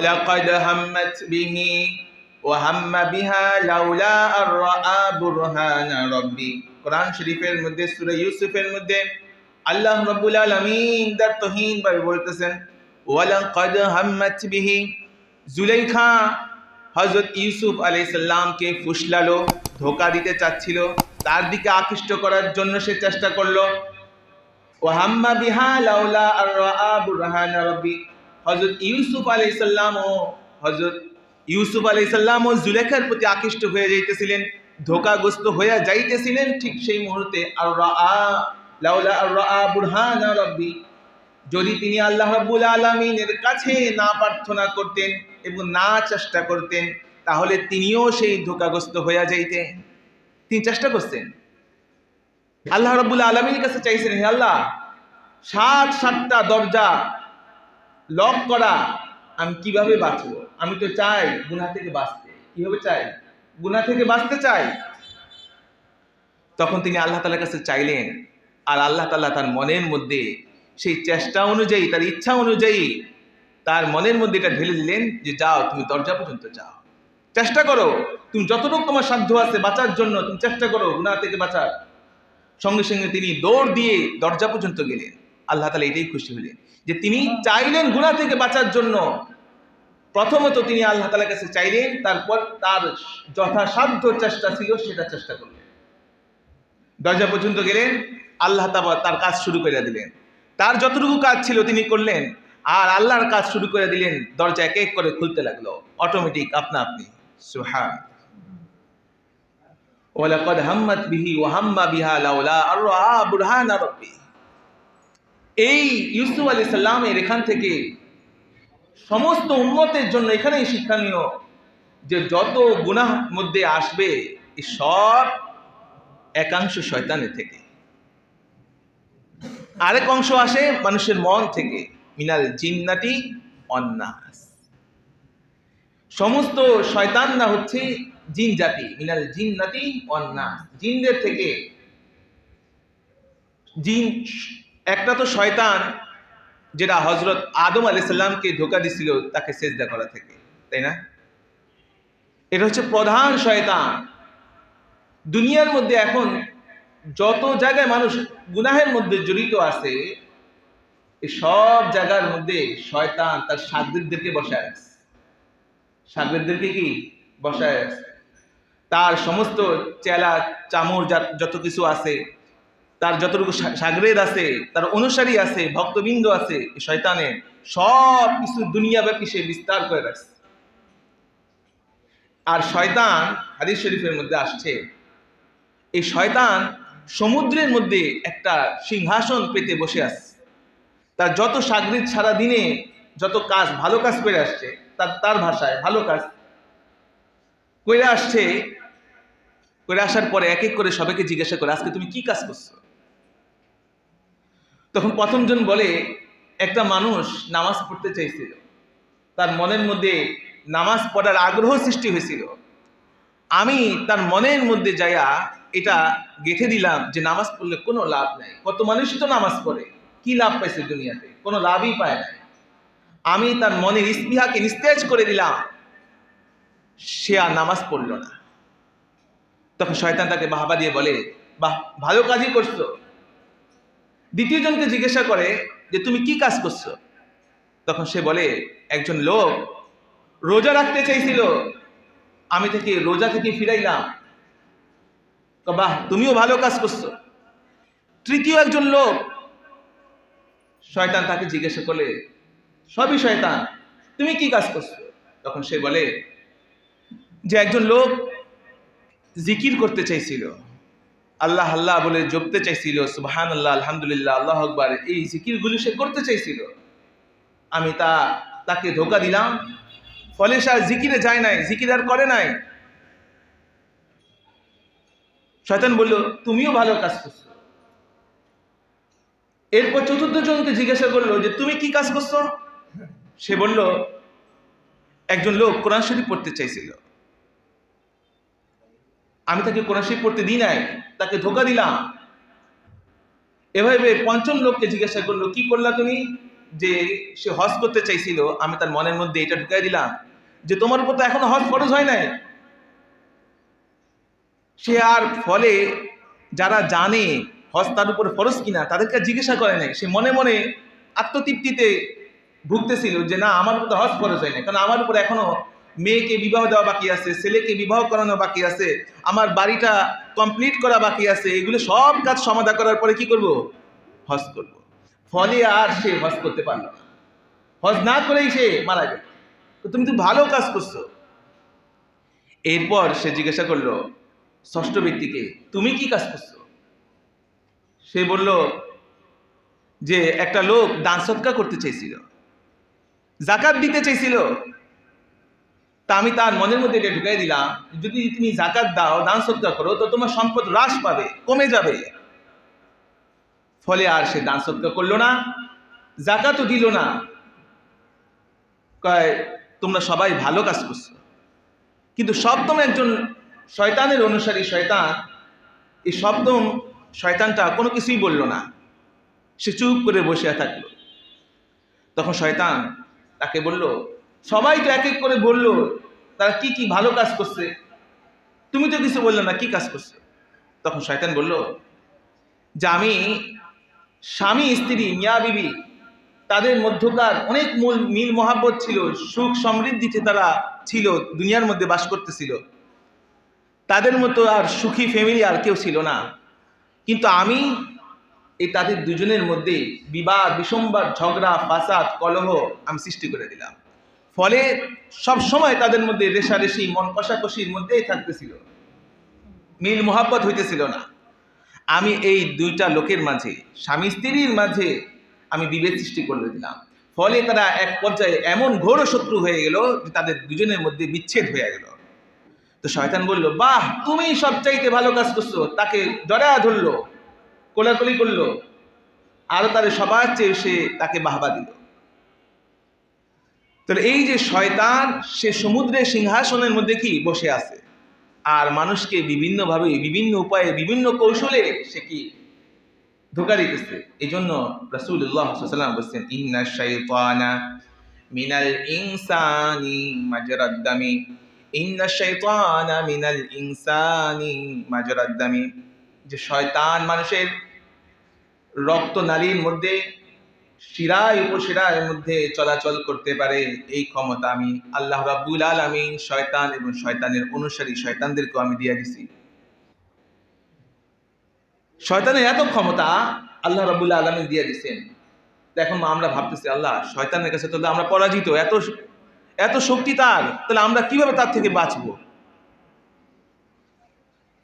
وَلَقَدْ هَمَّتْ بِهِ وَهَمَّ بِهَا لَوْلَا أَن رَّأَىٰ بُرْهَانَ رَبِّهِ। কোরআন শরীফের মধ্যে সূরা ইউসুফের মধ্যে আল্লাহ রাব্বুল আলামিন দ্বার্থহীনভাবে বলতেছেন, ওয়ালাকাদ হাম্মাত বিহি, জুলাইখা হযরত ইউসুফ আলাইহিস সালামকে ফুসলালো, ধোঁকা দিতে চাচ্ছিল, তার দিকে আকৃষ্ট করার জন্য সে চেষ্টা করলো। ওয়া হাম্মা বিহা লাউলা আর রাআ বুরহান রাব্বি, হযরত ইউসুফ আলাইহিস সালাম ও জুলেখার প্রতি আকৃষ্ট হয়ে যাইতেছিলেন, ধোঁকাগ্রস্ত হয়ে যাইতেছিলেন। ঠিক সেই মুহূর্তে আর রাআ লাউলা আর রাআ বুরহান রাব্বি, যদি তিনি আল্লাহ রাব্বুল আলামিনের কাছে না প্রার্থনা করতেন এবং না চেষ্টা করতেন, তাহলে তিনিও সেই ধোঁকাগ্রস্ত হয়ে যাইতেন। তিনি চেষ্টা করছেন, আল্লাহ রাব্বুল আলামিনের কাছে চাইছেন, হে আল্লাহ, 7টা দরজা লক করা, আমি কিভাবে বাঁচবো? আমি তো চাই গুনাহ থেকে বাঁচতে। কিভাবে চাই? গুনাহ থেকে বাঁচতে চাই। তখন তিনি আল্লাহ তাআলার কাছে চাইলেন, আর আল্লাহ তাআলা তার মনের মধ্যে সেই চেষ্টা অনুযায়ী, তার ইচ্ছা অনুযায়ী তার মনের মধ্যে এটা ঢেলে দিলেন যে যাও, তুমি দরজা পর্যন্ত যাও, চেষ্টা করো, তুমি যতটুকু তোমার সাধ্য আছে বাঁচার জন্য তুমি চেষ্টা করো গুনাহ থেকে বাঁচার। সঙ্গে সঙ্গে তিনি দৌড় দিয়ে দরজা পর্যন্ত গেলেন। আল্লাহ তাআলা এটাই খুশি হলেন যে তিনি চাইলেন গুনাহ থেকে বাঁচার জন্য। প্রথমত তিনি আল্লাহ তাআলার কাছে চাইলেন, তারপর তার যথাসাধ্য চেষ্টা ছিল সেটা চেষ্টা করলেন। দরজা পর্যন্ত গেলেন, আল্লাহ তাআলা তার কাজ শুরু করে দিলেন। তার যতটুকু কাজ ছিল তিনি করলেন, আর আল্লাহর কাজ শুরু করে দিলেন। দরজা এক এক করে খুলতে লাগলো, অটোমেটিক, আপনা আপনি। সুবহান। ওয়ালাকাদ হাম্মাত বিহি ওয়া হাম্মা বিহা লাউলা আর রাআ বুরহান রাব্বি। এই ইউসুফ আলাইহিস সালামের এখান থেকে সমস্ত উম্মতের জন্য এখানেই শিক্ষণীয় যে যত গুনাহ মধ্যে আসবে এই সব একাংশ শয়তানের থেকে, আরেক অংশ আসে মানুষের মন থেকে, মিনাল জিন্নাতি ওয়ান নাস। সমস্ত শয়তানরা হচ্ছে জিন জাতি, মিনাল জিন্নাতি ওয়ান নাস, জিনদের থেকে। জিন একটা তো শয়তান যেটা হযরত আদম আলাইহিস সালামকে ধোঁকা দিছিল তাকে সিজদা করা থেকে, তাই না? এটা হচ্ছে প্রধান শয়তান। দুনিয়ার মধ্যে এখন যত জায়গায় মানুষ গুনাহের মধ্যে জড়িত আছে, এই সব জায়গার মধ্যে শয়তান তার শাগিরদেরকে বসায় আছে। শাগিরদেরকে কি বসায় আছে? তার সমস্ত চেলা চামর যত কিছু আছে, তার যতটুকু শাগরেদ আছে, তার অনুসারী আছে, ভক্তবৃন্দ আছে, শয়তানের সব কিছু দুনিয়াব্যাপী সে বিস্তার করে রাখছে। আর শয়তান, হাদিস শরীফের মধ্যে আসছে, এই শয়তান সমুদ্রের মধ্যে একটা সিংহাসন পেতে বসে আছে। তার যত শাগরিদ সারা দিনে যত কাজ, ভালো কাজ করে আসছে, তার ভাষায় ভালো কাজ করে আসছে, করে আসার পরে এক এক করে সবাইকে জিজ্ঞাসা করে, আজকে তুমি কি কাজ করছো? তখন প্রথমজন বলে, একটা মানুষ নামাজ পড়তে চাইছিল, তার মনের মধ্যে নামাজ পড়ার আগ্রহ সৃষ্টি হয়েছিল। আমি তার মনের মধ্যে যাইয়া এটা গেঁথে দিলাম যে নামাজ পড়লে কোনো লাভ নাই। কত মানুষই তো নামাজ পড়ে, কি লাভ পাইছে দুনিয়াতে? কোনো লাভই পায় না। আমি তার মনের ইস্পিহাকে নিস্তেজ করে দিলাম, সে আর নামাজ পড়ল না। তখন শয়তান তাকে বাহবা দিয়ে বলে, বাহ, ভালো কাজই করছো। দ্বিতীয় জনকে জিজ্ঞাসা করে যে তুমি কি কাজ করছো? তখন সে বলে, একজন লোক রোজা রাখতে চাইছিল, আমি তাকে রোজা থেকে ফিরাইলাম। বাহ, তুমিও ভালো কাজ করছো। তৃতীয় একজন লোক, শয়তান তাকে জিজ্ঞাসা করলে, সবই শয়তান, তুমি কি কাজ করছো? তখন সে বলে যে একজন লোক জিকির করতে চাইছিল, আল্লাহ আল্লাহ বলে জপতে চাইছিল, সুবহানাল্লাহ, আলহামদুলিল্লাহ, আল্লাহু আকবার, এই জিকিরগুলো সে করতে চাইছিল। আমি তাকে ধোঁকা দিলাম, ফলে সে আর জিকিরে যায় নাই, জিকির আর করে নাই। শয়তান বলল, তুমিও ভালো কাজ করছো। এরপর চতুর্থ জনকে জিজ্ঞাসা করলো যে তুমি কি কাজ করছো? সে বলল, একজন লোক কোরআন শরীফ পড়তে চাইছিল, আমি তাকে কোরআন শরীফ পড়তে দিই নাই, তাকে ধোঁকা দিলাম। এভাবে পঞ্চম লোককে জিজ্ঞাসা করলো, কি করলা তুমি? যে সে হজ করতে চাইছিল, আমি তার মনের মধ্যে এটা ঢুকাই দিলাম যে তোমার উপর তো এখনো হজ ফরজ হয় নাই। সে আর ফলে যারা জানে হজ তার উপর ফরজ কিনা তাদেরকে জিজ্ঞাসা করে নাই, সে মনে মনে আত্মতৃপ্তিতে ভুগতেছিল যে না, আমার উপর তো হজ ফরজ হয় না, কারণ আমার উপর এখনো মেয়েকে বিবাহ দেওয়া বাকি আছে, ছেলেকে বিবাহ করানো বাকি আছে, আমার বাড়িটা কমপ্লিট করা বাকি আছে, এগুলো সব কাজ সমাধা করার পরে কি করব? হজ করব। ফলে আর সে হজ করতে পারল না, হজ না করেই সে মারা গেল। তো তুমি তো ভালো কাজ করছো। এরপর সে জিজ্ঞাসা করলো ষষ্ঠ ব্যক্তিকে, তুমি কি কাজ করছো? সে বলল যে একটা লোক দান সদকা করতে চাইছিল, জাকাত দিতে চাইছিল, তা আমি তার মনের মধ্যে এটা ঢুকাই দিলাম যদি তুমি জাকাত দাও, দান সদকা করো, তো তোমার সম্পদ হ্রাস পাবে, কমে যাবে। ফলে আর সে দান সদকা করলো না, জাকাতও দিল না। কয় তোমরা সবাই ভালো কাজ করছো। কিন্তু সপ্তম একজন শয়তানের অনুসারী শয়তান, এই সপ্তম শয়তানটা কোনো কিছুই বলল না, সে চুপ করে বসে থাকলো। তখন শয়তান তাকে বলল, সবাই তো এক এক করে বলল তারা কি কি ভালো কাজ করছে, তুমি তো কিছু বললে না, কি কাজ করছে? তখন শয়তান বলল যে আমি স্বামী স্ত্রী মিয়া বিবি তাদের মধ্যকার অনেক মিল মহাব্বত ছিল, সুখ সমৃদ্ধিতে তারা ছিল, দুনিয়ার মধ্যে বাস করতেছিল, তাদের মতো আর সুখী ফ্যামিলি আর কেউ ছিল না। কিন্তু আমি এই তাদের দুজনের মধ্যে বিবাদ, বিসম্বাদ, ঝগড়া, ফাসাদ, কলহ আমি সৃষ্টি করে দিলাম। ফলে সব সময় তাদের মধ্যে রেষারেষি, মন কষাকষির মধ্যেই থাকতেছিল, মিল মোহাব্বত হইতেছিল না। আমি এই দুইটা লোকের মাঝে, স্বামী স্ত্রীর মাঝে আমি বিভেদ সৃষ্টি করে দিলাম। ফলে তারা এক পর্যায়ে এমন ঘোর শত্রু হয়ে গেল যে তাদের দুজনের মধ্যে বিচ্ছেদ হয়ে গেল। তো শয়তান বলল, বাহ, তুমি সবচাইতে ভালো কাজ করছো। তাকে জড়া ধরলো, কোলাকুলি করলো, আরো তাদের সবার চেয়ে সে তাকে বাহবা দিল। তাহলে এই যে শয়তান, সে সমুদ্রের সিংহাসনের মধ্যে কি বসে আছে, আর মানুষকে বিভিন্নভাবে, বিভিন্ন উপায়ে, বিভিন্ন কৌশলে সে কি ধোঁকা দিতেছে। এই জন্য রাসূলুল্লাহ সাল্লাল্লাহু আলাইহি ওয়াসাল্লাম বলেছেন, ইন্নাশ শাইতানা মিনাল ইনসানি মাজরাদ দামি, ইন্নাশ শাইতানা মিনাল ইনসানি মাজরাদ দামি, যে শয়তান মানুষের রক্তনালীর মধ্যে, শিরায় উপশিরার মধ্যে চলাচল করতে পারে, এই ক্ষমতা আমি আল্লাহ রাব্বুল আলামিন শয়তান এবং শয়তানের অনুসারী শয়তানদেরকে আমি দিয়ে দিছি। শয়তানের এত ক্ষমতা আল্লাহ রাব্বুল আলামিন দিয়ে দিচ্ছেন। এখন আমরা ভাবতেছি, আল্লাহ, শয়তানের কাছে তো আমরা পরাজিত, এত এত শক্তি তার, তাহলে আমরা কিভাবে তার থেকে বাঁচব?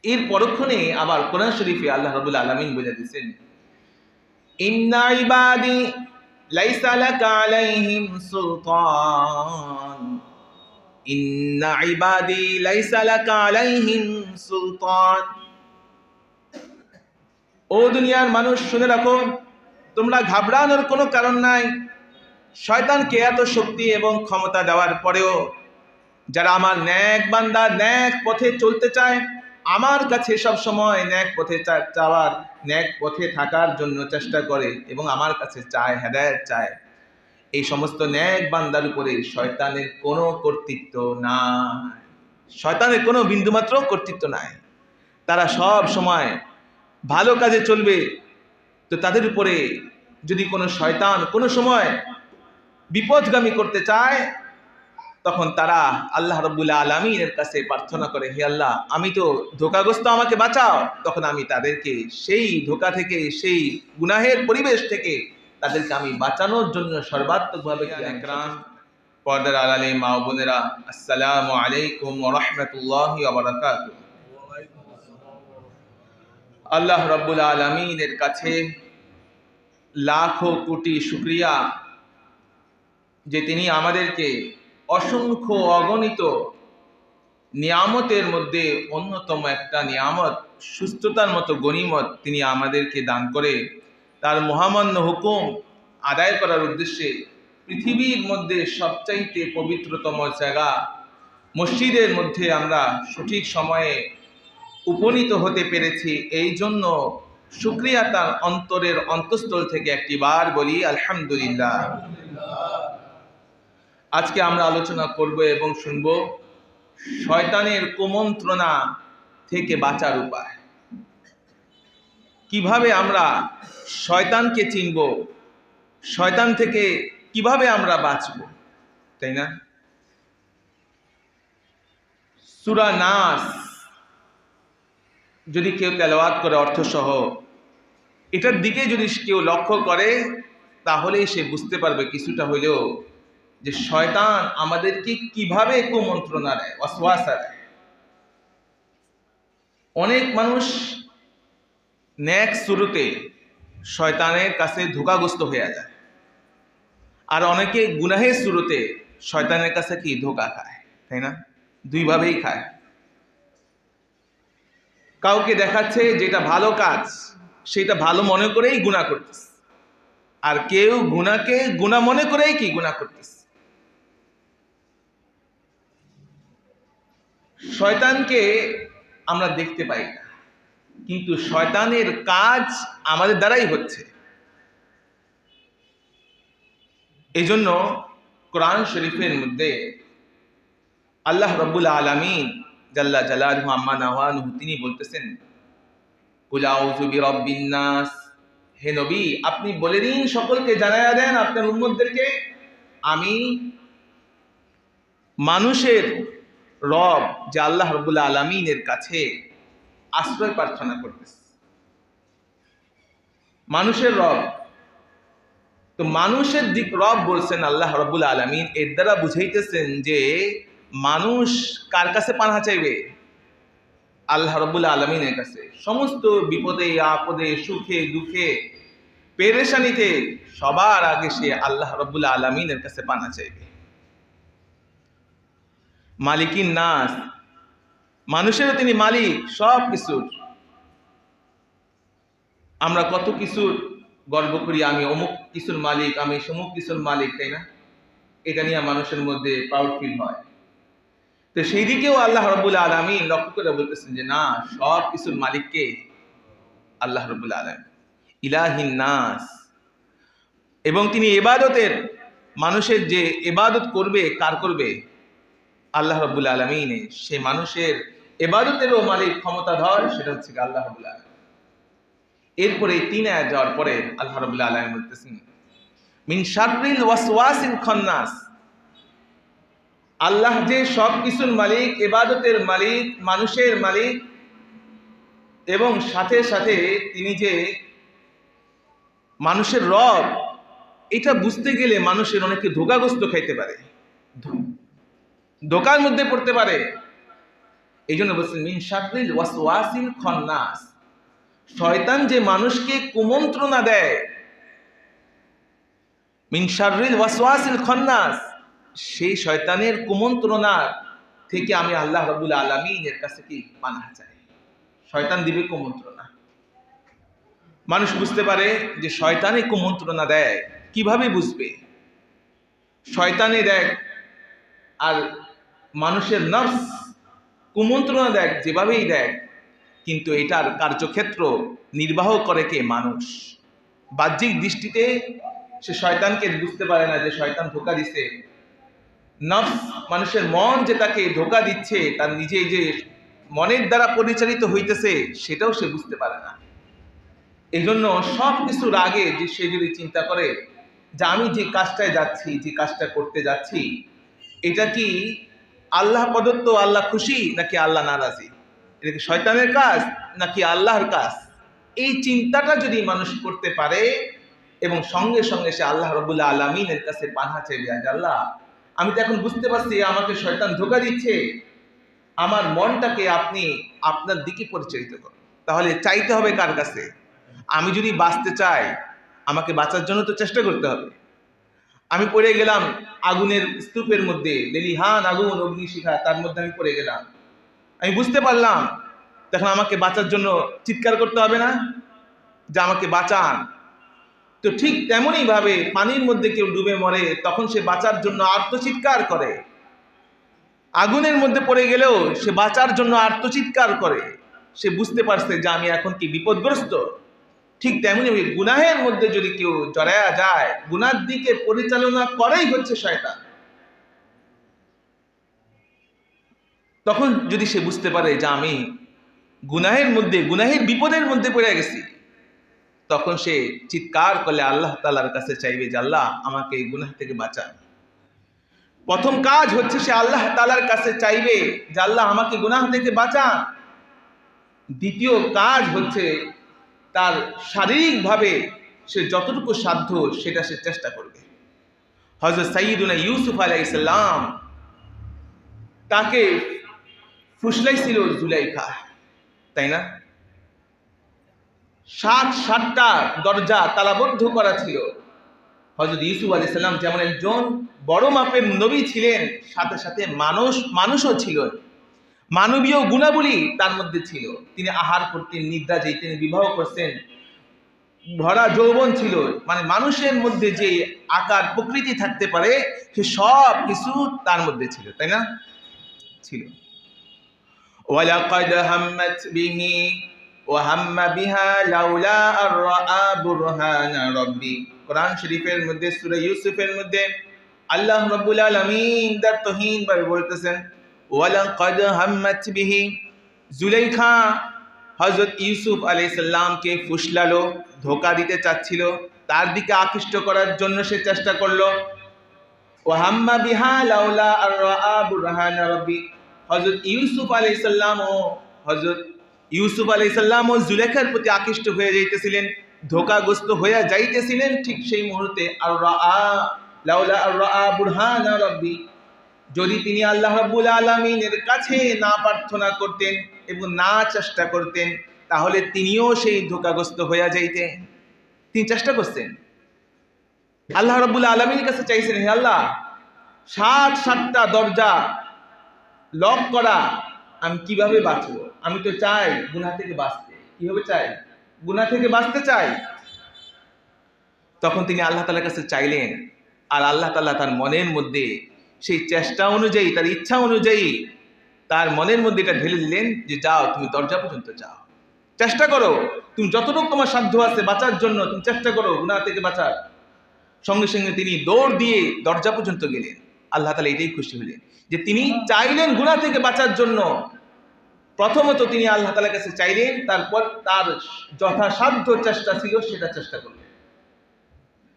এর পরক্ষণে আবার কোরআন শরীফে আল্লাহ রাব্বুল আলামিন বলে দিচ্ছেন, ইন্না ইবাদি লাইসা লাকা আলাইহিম সুলতান, ইন্না ইবাদি লাইসা লাকা আলাইহিম সুলতান। ও দুনিয়ার মানুষ, শুনে রাখো, তোমরা ঘাবড়ানোর কোনো কারণ নাই। শয়তানকে এত শক্তি এবং ক্ষমতা দেওয়ার পরেও যারা আমার নেক বান্দা, নেক পথে চলতে চায়, আমার কাছে সব সময় নেক পথে চাওয়ার, নেক পথে থাকার জন্য চেষ্টা করে এবং আমার কাছে চায়, হেদায়েত চায়, এই সমস্ত নেক বান্দার উপরে শয়তানের কোনো কর্তৃত্ব নাই, শয়তানের কোনো বিন্দুমাত্র কর্তৃত্ব নাই। তারা সব সময় ভালো কাজে চলবে। তো তাদের উপরে যদি কোনো শয়তান কোনো সময় বিপদগামী করতে চায়, তখন তারা আল্লাহ রাব্বুল আলামিনের কাছে প্রার্থনা করে, হে আল্লাহ, আমি তো ধোঁকাগ্রস্ত, আমাকে বাঁচাও। তখন আমি তাদেরকে সেই ধোঁকা থেকে, সেই গুনাহের পরিবেশ থেকে তাদেরকে আমি বাঁচানোর জন্য সর্বাত্মকভাবে একরাম। পর্দার আড়ালে মা ও বোনেরা, আসসালামু আলাইকুম ওয়া রাহমাতুল্লাহি ওয়া বারাকাতুহু। আল্লাহ রাব্বুল আলামিনের কাছে লাখো কোটি শুকরিয়া যে তিনি আমাদেরকে অসংখ্য অগণিত নিয়ামতের মধ্যে অন্যতম একটা নিয়ামত, সুস্থতার মতো গনিমত তিনি আমাদেরকে দান করে তার মহামান্য হুকুম আদায় করার উদ্দেশ্যে পৃথিবীর মধ্যে সবচাইতে পবিত্রতম জায়গা মসজিদের মধ্যে আমরা সঠিক সময়ে উপনীত হতে পেরেছি। এই জন্য শুকরিয়া তার অন্তরের অন্তঃস্থল থেকে একটিবার বলি আলহামদুলিল্লাহ। আজকে আমরা আলোচনা করব এবং শুনব শয়তানের কুমন্ত্রণা থেকে বাঁচার উপায়। কিভাবে আমরা শয়তানকে চিনব, শয়তান থেকে কিভাবে আমরা বাঁচব, তাই না? সূরা নাস যদি কেউ তেলাওয়াত করে অর্থসহ, এটার দিকে যদি কেউ লক্ষ্য করে, তাহলেই সে বুঝতে পারবে কিছুটা হইলেও যে শয়তান আমাদেরকে কিভাবে কুমন্ত্রণা দেয়, ওয়াসওয়াসা দেয়। অনেক মানুষ নেক শুরুতে শয়তানের কাছে ধোঁকাগ্রস্ত হয়ে যায়, আর অনেকে গুনাহের শুরুতে শয়তানের কাছে কি ধোঁকা খায়, তাই না? দুইভাবেই খায়। কাউকে দেখাচ্ছে যেটা ভালো কাজ, সেটা ভালো মনে করেই গুনাহ করতেছে, আর কেউ গুনাহকে গুনাহ মনে করেই কি গুনাহ করতেছে। শয়তানকে আমরা দেখতে পাই না, কিন্তু শয়তানের কাজ আমাদের দ্বারাই হচ্ছে। এই জন্য কোরআন শরীফের মধ্যে আল্লাহ রাব্বুল আলামিন জাল্লা জালালুহু আম্মা নাওয়ানুহু তিনি বলতেছেন, কুল আউযু বিরাব্বিন নাস, হে নবী আপনি বলে দিন, সকলকে জানায়া দেন, আপনার উম্মতদেরকে, আমি মানুষের রব যে আল্লাহ রাব্বুল আলামিনের কাছে আশ্রয় প্রার্থনা করতেছি। মানুষের রব, তো মানুষের দিক রব বলছেন আল্লাহ রাব্বুল আলামিন, এর দ্বারা বুঝাইতেছেন যে মানুষ কার কাছে পানাহ চাইবে? আল্লাহ রাব্বুল আলামিনের কাছে। সমস্ত বিপদে আপদে, সুখে দুঃখে, পেরেশানিতে সবার আগে সে আল্লাহ রাব্বুল আলামিনের কাছে পানাহ চাইবে। মালিকিন নাস, মানুষেরও তিনি মালিক সব কিছুর। আমরা কত কিছুর গর্ব করি, আমি অমুক কিছুর মালিক, আমি সমুক কিছুর মালিক, তাই না? এটা নিয়ে মানুষের মধ্যে প্রাউড ফিল হয়। তো সেই দিকেও আল্লাহ রাব্বুল আলামিন লক্ষ্য করে বলতেছেন যে না, সব কিছুর মালিককে আল্লাহ রাব্বুল আলামিন, ইলাহিন নাস। এবং তিনি ইবাদতের, মানুষের যে ইবাদত করবে, কার করবে? আল্লাহ রাব্বুল আলামিনের। সে মানুষের ইবাদতেরও মালিক, ক্ষমতাধর, সেটা হচ্ছে আল্লাহ রাব্বুল আলামিন। এরপরে 3 আয়াত যাওয়ার পরে আল্লাহ রাব্বুল আলামিন বলতেছেন, মিন শাররিল ওয়াসওয়াসিল খান্নাস, আল্লাহ যে সব কিছুর মালিক, ইবাদতের মালিক, মানুষের মালিক, এবং সাথে সাথে তিনি যে মানুষের রব, এটা বুঝতে গেলে মানুষের অনেকে ধোঁকাগ্রস্ত খাইতে পারে, ধোঁকার মধ্যে পড়তে পারে। এই জন্য বলছেন মিন শাররিল ওয়াসওয়াসিল খান্নাস, শয়তান যে মানুষকে কুমন্ত্রণা দেয়, মিন শাররিল ওয়াসওয়াসিল খান্নাস, সেই শয়তানের কুমন্ত্রণা থেকে আমি আল্লাহ রাব্বুল আলামিনের কাছে কি পানাহ চাই। শয়তান দিবে কুমন্ত্রণা। মানুষ বুঝতে পারে যে শয়তানে কুমন্ত্রণা দেয়, কিভাবে বুঝবে? শয়তানে দেখ আর মানুষের নফস কুমন্ত্রণা দেখ, যেভাবেই দেখ, কিন্তু এটার কার্যক্ষেত্র নির্বাহ করে কে? মানুষ। বাহ্যিক দৃষ্টিতে সে শয়তানকে বুঝতে পারে না যে শয়তান ধোঁকা দিচ্ছে। নফস, মানুষের মন যে তাকে ধোঁকা দিচ্ছে, তার নিজে যে মনের দ্বারা পরিচালিত হইতেছে, সেটাও সে বুঝতে পারে না। এই জন্য সব কিছুর আগে যে সে যদি চিন্তা করে যে আমি যে কাজটায় যাচ্ছি, যে কাজটা করতে যাচ্ছি, এটা কি আল্লাহ প্রদত্ত, আল্লাহ খুশি, নাকি আল্লাহ নারাজি? এটা কি শয়তানের কাজ নাকি আল্লাহর কাজ? এই চিন্তাটা যদি মানুষ করতে পারে এবং সঙ্গে সঙ্গে সে আল্লাহ রাব্বুল আলামিনের কাছে পানাহ চাইবে, যে আল্লাহ আমি তো এখন বুঝতে পারছি আমাকে শয়তান ধোঁকা দিচ্ছে, আমার মনটাকে আপনি আপনার দিকে পরিচালিত করুন। তাহলে চাইতে হবে কার কাছে? আমি যদি বাঁচতে চাই, আমাকে বাঁচার জন্য তো চেষ্টা করতে হবে। আমি পড়ে গেলাম আগুনের স্তূপের মধ্যে, লেলিহান আগুন, অগ্নিশিখা, তার মধ্যে আমি পড়ে গেলাম, আমি বুঝতে পারলাম, তখন আমাকে বাঁচার জন্য চিৎকার করতে হবে না যে আমাকে বাঁচান? তো ঠিক তেমনই ভাবে পানির মধ্যে কেউ ডুবে মরে, তখন সে বাঁচার জন্য আর্তচিৎকার করে। আগুনের মধ্যে পড়ে গেলেও সে বাঁচার জন্য আর্তচিৎকার করে। সে বুঝতে পারছে যে আমি এখন কি বিপদগ্রস্ত, ঠিক তেমনি গুনাহের মধ্যে যদি কেউ জড়ায়া যায়, গুনার দিকে পরিচালনা করেই হচ্ছে শয়তান। তখন যদি সে বুঝতে পারে যে আমি গুনাহের বিপদের মধ্যে পড়ে গেছি, তখন সে চিৎকার করলে আল্লাহ তাআলার কাছে চাইবে যে আল্লাহ আমাকে এই গুনাহ থেকে বাঁচান। প্রথম কাজ হচ্ছে সে আল্লাহ তাআলার কাছে চাইবে যে আল্লাহ আমাকে গুনাহ থেকে বাঁচান। দ্বিতীয় কাজ হচ্ছে তার শারীরিকভাবে সে যতটুকু সাধ্য সেটা সে চেষ্টা করবে। হযরত সাইয়্যিদুনা ইউসুফ আলাইহিস সালাম তাকে ফুসলাইছিল জুলাইখা, তাই না? 7টা দরজা তালাবদ্ধ করা ছিল। হযরত ইউসুফ আলাইহিস সালাম যেমন একজন বড় মাপের নবী ছিলেন, সাথে সাথে মানুষও ছিলেন। মানবীয় গুণাবলী তার মধ্যে ছিল। তিনি আহার করতেন, নিদ্রা যেতেন, বিবাহ করতেন, ভরা যৌবন ছিল। মানে মানুষের মধ্যে যে আকার প্রকৃতি থাকতে পারে সে সব কিছু তার মধ্যে ছিল, তাই না? ছিল। ওয়ালাকাদ হাম্মাত বিহি ওয়া হাম্মা বিহা লাউলা আর রাআ বুরহানা রাব্বি। কোরআন শরীফের মধ্যে সূরা ইউসুফের মধ্যে আল্লাহ রাব্বুল আলামিন তার তৌহিদ ভাবে বলতেছেন ওয়ালাকাদ হাম্মাত বিহি। জুলাইখা হযরত ইউসুফ আলাইহিস সালামকে ফুসলালো, ধোঁকা দিতে চাচ্ছিল, তার দিকে আকৃষ্ট করার জন্য সে চেষ্টা করলো। ওয়া হাম্মা বিহা লাউলা আর রাআ বুরহানা রাব্বি। হযরত ইউসুফ আলাইহিস সালাম ও জুলেখার প্রতি আকৃষ্ট হয়ে যাইতেছিলেন, ধোঁকাগ্রস্ত হয়ে যাইতেছিলেন। ঠিক সেই মুহূর্তে লাউলা আর রাআ বুরহানা রাব্বি, যদি তিনি আল্লাহ রাব্বুল আলামিনের কাছে না প্রার্থনা করতেন এবং না চেষ্টা করতেন, তাহলে তিনিও সেই ধোঁকাগ্রস্ত হয়ে যাইতেন। তিনি চেষ্টা করছেন, আল্লাহ রাব্বুল আলামিনের কাছে চাইছেন, হে আল্লাহ 7টা দরজা লক করা, আমি কিভাবে বাঁচবো? আমি তো চাই গুনাহ থেকে বাঁচতে। কিভাবে চাই? গুনাহ থেকে বাঁচতে চাই। তখন তিনি আল্লাহ তাআলার কাছে চাইলেন, আর আল্লাহ তাআলা তার মনের মধ্যে সেই চেষ্টা অনুযায়ী, তার ইচ্ছা অনুযায়ী তার মনের মধ্যে এটা ঢেলে দিলেন যে যাও, তুমি দরজা পর্যন্ত যাও, চেষ্টা করো, তুমি যতটুকু তোমার সাধ্য আছে বাঁচার জন্য তুমি চেষ্টা করো গুনাহ থেকে বাঁচার। সঙ্গে সঙ্গে তিনি দৌড় দিয়ে দরজা পর্যন্ত গেলেন। আল্লাহ তাআলা এটাই খুশি হলেন যে তিনি চাইলেন গুনাহ থেকে বাঁচার জন্য। প্রথমত তিনি আল্লাহ তাআলার কাছে চাইলেন, তারপর তার যথাসাধ্য চেষ্টা ছিল সেটা চেষ্টা করলেন।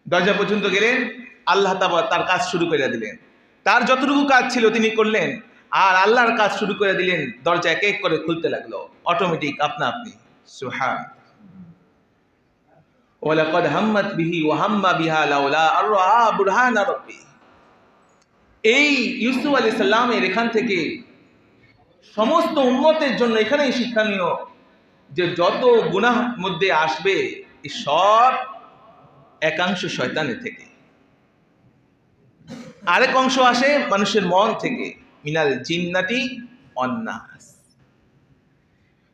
দরজা পর্যন্ত গেলেন, আল্লাহ তাআলা তার কাজ শুরু করে দিলেন। তার যতটুকু কাজ ছিল তিনি করলেন, আর আল্লাহর কাজ শুরু করে দিলেন। দরজা এক এক করে খুলতে লাগলো, অটোমেটিক, আপনা আপনি। সুবহান। ওয়ালাকাদ হাম্মাত বিহি ওয়া হাম্মা বিহা লাউলা আর রাআ বুরহানা রাব্বি। এই ইউসুফ আলাইহিস সালামের এখান থেকে সমস্ত উম্মতের জন্য এখানেই শিক্ষণীয় যে যত গুনাহ মধ্যে আসবে এই সব একাংশ শয়তানের থেকে, আরেক অংশ আসে মানুষের মন থেকে, মিনাল জিন্নাতি ওয়ান নাস।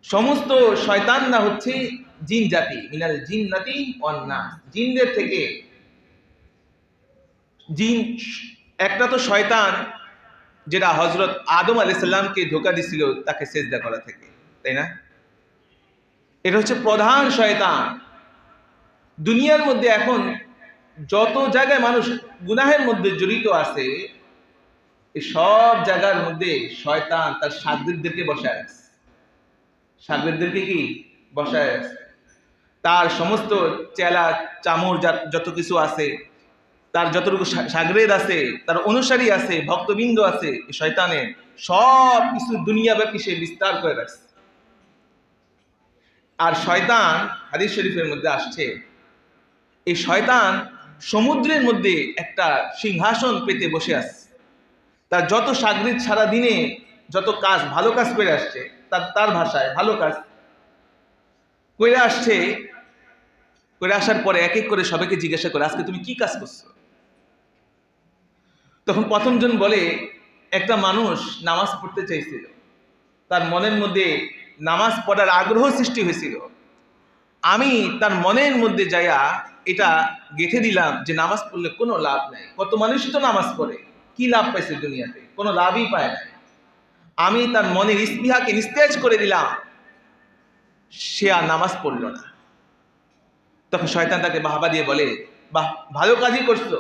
সমস্ত শয়তানরা হচ্ছে জিন জাতি, মিনাল জিন্নাতি ওয়ান নাস, জিনদের থেকে। জিন একটা তো শয়তান যেটা হযরত আদম আলাইহিস সালামকে ধোঁকা দিছিল তাকে সিজদা করা থেকে, তাই না? এটা হচ্ছে প্রধান শয়তান। দুনিয়ার মধ্যে এখন যত জায়গায় মানুষ গুনাহের মধ্যে জড়িত আছে, এই সব জায়গার মধ্যে শয়তান তার শাগিরদেরকে বসায় আছে। শাগিরদেরকে কি বসায় আছে? তার সমস্ত চেলা চামর যত কিছু আছে, তার যতটুকু শাগরেদ আছে, তার অনুসারী আছে, ভক্তবৃন্দ আছে, শয়তানের সব কিছু দুনিয়াব্যাপী সে বিস্তার করে রাখছে। আর শয়তান, হাদিস শরীফের মধ্যে আসছে, এই শয়তান সমুদ্রের মধ্যে একটা সিংহাসন পেতে বসে আছে। তার যত শাগরিদ সারা দিনে যত কাজ, ভালো কাজ করে আসছে, তার ভাষায় ভালো কাজ করে আসছে, করে আসার পরে এক এক করে সবাইকে জিজ্ঞাসা করে, আজকে তুমি কি কাজ করছো? তখন প্রথমজন বলে, একটা মানুষ নামাজ পড়তে চাইছিল, তার মনের মধ্যে নামাজ পড়ার আগ্রহ সৃষ্টি হয়েছিল। আমি তার মনের মধ্যে যাইয়া এটা গেঁথে দিলাম যে নামাজ পড়লে কোনো লাভ নাই। কত মানুষই তো নামাজ পড়ে, কি লাভ পাইছে দুনিয়াতে? কোনো লাভই পায় না। আমি তার মনের স্পৃহাকে নিস্তেজ করে দিলাম, সে আর নামাজ পড়ল না। তখন শয়তান তাকে বাহবা দিয়ে বলে, বাহ, ভালো কাজই করছো।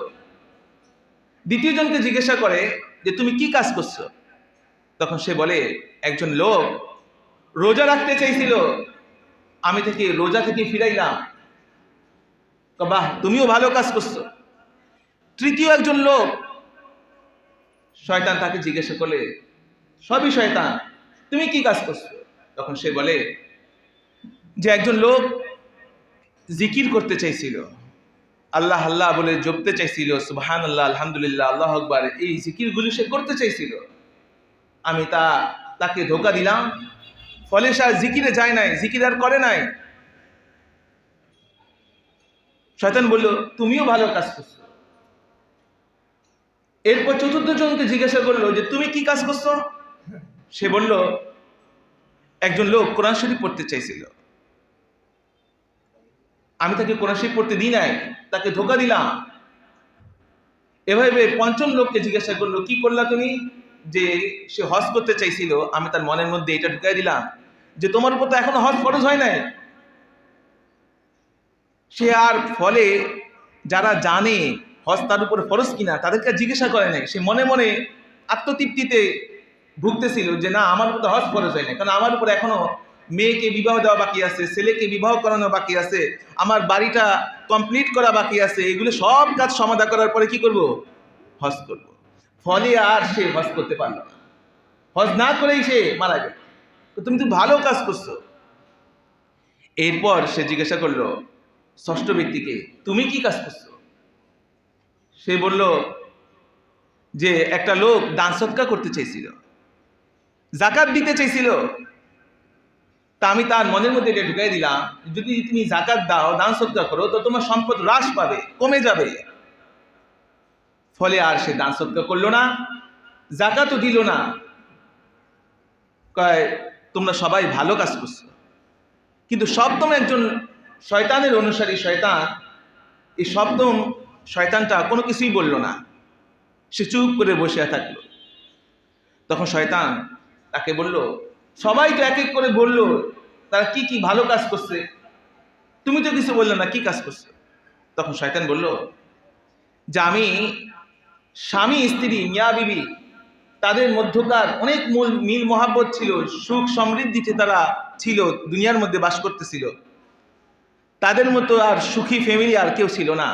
দ্বিতীয় জনকে জিজ্ঞাসা করে যে তুমি কি কাজ করছো? তখন সে বলে, একজন লোক রোজা রাখতে চাইছিল, আমি থেকে রোজা থেকে ফিরাইলাম। বাহ, তুমিও ভালো কাজ করছো। তৃতীয় একজন লোক, শয়তান তাকে জিজ্ঞাসা করলে, সবই শয়তান, তুমি কি কাজ করছো? তখন সে বলে যে একজন লোক জিকির করতে চাইছিল, আল্লাহ আল্লাহ বলে জপতে চাইছিল, সুবহানাল্লাহ, আলহামদুলিল্লাহ, আল্লাহু আকবার, এই জিকিরগুলো সে করতে চাইছিল। আমি তাকে ধোঁকা দিলাম, ফলে সে আর জিকিরে যায় নাই, জিকির আর করে নাই। শয়তান বলল, তুমিও ভালো কাজ করছো। এরপর চতুর্থ জনকে জিজ্ঞাসা করলো যে তুমি কি কাজ করছো? সে বলল, একজন লোক কোরআন শরীফ পড়তে চাইছিল, আমি তাকে কোরআন শরীফ পড়তে দিই নাই, তাকে ধোঁকা দিলাম। এভাবে পঞ্চম লোককে জিজ্ঞাসা করলো, কি করলা তুমি? যে সে হজ করতে চাইছিল, আমি তার মনের মধ্যে এটা ঢুকাই দিলাম যে তোমার উপর তো এখনো হজ ফরজ হয় নাই। সে আর ফলে যারা জানে হজ তার উপর ফরজ কিনা তাদেরকে জিজ্ঞাসা করে নাই, সে মনে মনে আত্মতৃপ্তিতে ভুগতেছিল যে না, আমার উপর তো হজ ফরজ হয় না, কারণ আমার উপর এখনো মেয়েকে বিবাহ দেওয়া বাকি আছে, ছেলেকে বিবাহ করানো বাকি আছে, আমার বাড়িটা কমপ্লিট করা বাকি আছে, এগুলো সব কাজ সমাধা করার পরে কি করব? হজ করব। ফলে আর সে হজ করতে পারল না, হজ না করেই সে মারা গেল। তো তুমি তো ভালো কাজ করছো। এরপর সে জিজ্ঞাসা করলো ষষ্ঠ ব্যক্তিকে, তুমি কি কাজ করছো? সে বলল যে একটা লোক দান সদকা করতে চাইছিল, জাকাত দিতে চাইছিল, তা আমি তার মনের মধ্যে এটা ঢুকাই দিলাম, যদি তুমি জাকাত দাও, দান সদকা করো, তো তোমার সম্পদ হ্রাস পাবে, কমে যাবে। ফলে আর সে দান সদকা করলো না, জাকাতও দিল না। কয়, তোমরা সবাই ভালো কাজ করছো। কিন্তু সপ্তম একজন শয়তানের অনুসারী শয়তান, এই সপ্তম শয়তানটা কোনো কিছুই বলল না, সে চুপ করে বসে থাকলো। তখন শয়তান তাকে বলল, সবাই তো এক এক করে বলল তারা কি কি ভালো কাজ করছে, তুমি তো কিছু বললে না, কি কাজ করছে? তখন শয়তান বলল যে আমি স্বামী স্ত্রী মিয়া বিবি, তাদের মধ্যকার অনেক মিল মহাব্বত ছিল, সুখ সমৃদ্ধিতে তারা ছিল, দুনিয়ার মধ্যে বাস করতেছিল, তাদের মতো আর সুখী ফ্যামিলি আর কেউ ছিল না।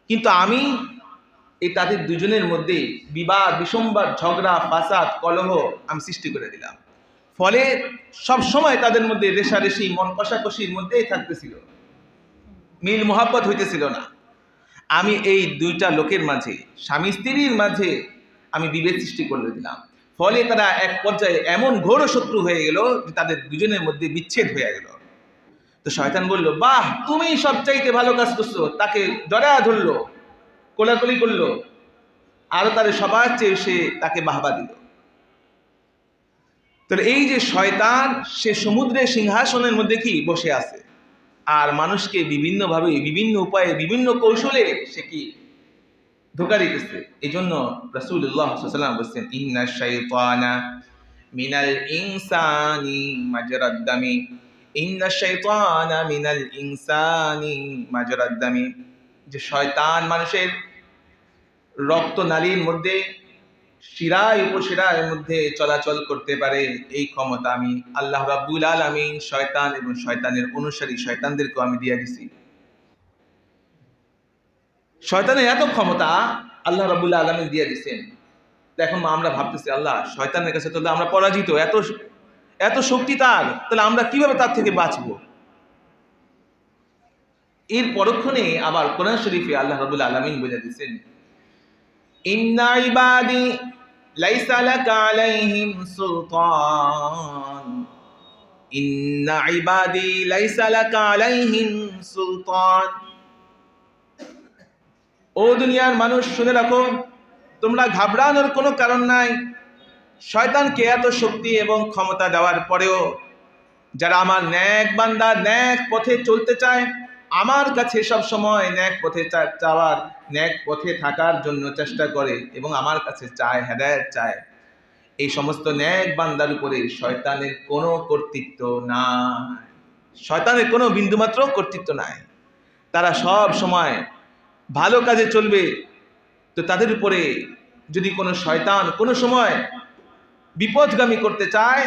কিন্তু আমি এই তাদের দুজনের মধ্যে বিবাদ, বিসম্বাদ, ঝগড়া, ফাসাদ, কলহ আমি সৃষ্টি করে দিলাম। ফলে সব সময় তাদের মধ্যে রেষারেষি, মন কষাকষির মধ্যেই থাকতেছিল, মিল মোহাব্বত হইতেছিল না। আমি এই দুইটা লোকের মাঝে, স্বামী স্ত্রীর মাঝে আমি বিভেদ সৃষ্টি করে দিলাম। ফলে তারা এক পর্যায়ে এমন ঘোর শত্রু হয়ে গেল যে তাদের দুজনের মধ্যে বিচ্ছেদ হয়ে গেল। তো শয়তান বলল, বাহ, তুমি সবচাইতে ভালো কাজ করছো। তাকে জড়ায়া ধরলো, কোলাকুলি করলো, আরো তাদের সবার চেয়ে সে তাকে বাহবা দিল। তাহলে এই যে শয়তান, সে সমুদ্রের সিংহাসনের মধ্যে কি বসে আছে, আর মানুষকে বিভিন্নভাবে, বিভিন্ন উপায়ে, বিভিন্ন কৌশলে সে কি ধোঁকা দিতেছে। এই জন্য রাসূলুল্লাহ সাল্লাল্লাহু আলাইহি ওয়াসাল্লাম বলছেন, ইন্না শাইতানা মিনাল ইনসানি মাজরাদ দামি, ইন্না শাইতানা মিনাল ইনসানি মাজরাদ দামি, যে শয়তান মানুষের রক্ত নালীর মধ্যে, শিরায় উপশিরার মধ্যে চলাচল করতে পারে, এই ক্ষমতা আমি আল্লাহ রাব্বুল আলামিন শয়তান এবং শয়তানের অনুসারী শয়তানদেরকেও আমি দিয়ে দিছি। শয়তানের এত ক্ষমতা আল্লাহ রাব্বুল আলামিন দিয়ে দিচ্ছেন। এখন আমরা ভাবতেছি, আল্লাহ, শয়তানের কাছে তো আমরা পরাজিত, এত শক্তি তার, তাহলে আমরা কিভাবে তার থেকে বাঁচবো? এর পরক্ষণে আবার কোরআন শরীফে আল্লাহ রাব্বুল আলামিন বলে দিচ্ছেন, ইন্না ইবাদি লাইসা লাকা আলাইহিম সুলতান, ইন্না ইবাদি লাইসা লাকা আলাইহিম সুলতান। ও দুনিয়ার মানুষ, শুনে রাখো, তোমরা ঘাবড়ানোর কোনো কারণ নাই। শয়তানকে এত শক্তি এবং ক্ষমতা দেওয়ার পরেও যারা আমার নেক বান্দা, নেক পথে চলতে চায়, আমার কাছে সব সময় নেক পথে চাওয়ার, নেক পথে থাকার জন্য চেষ্টা করে এবং আমার কাছে চায়, হেদায়েত চায়, এই সমস্ত নেক বান্দার উপরে শয়তানের কোনো কর্তৃত্ব নাই, শয়তানের কোনো বিন্দুমাত্র কর্তৃত্ব নাই। তারা সব সময় ভালো কাজে চলবে, তো তাদের উপরে যদি কোনো শয়তান কোনো সময় বিপদগামী করতে চায়,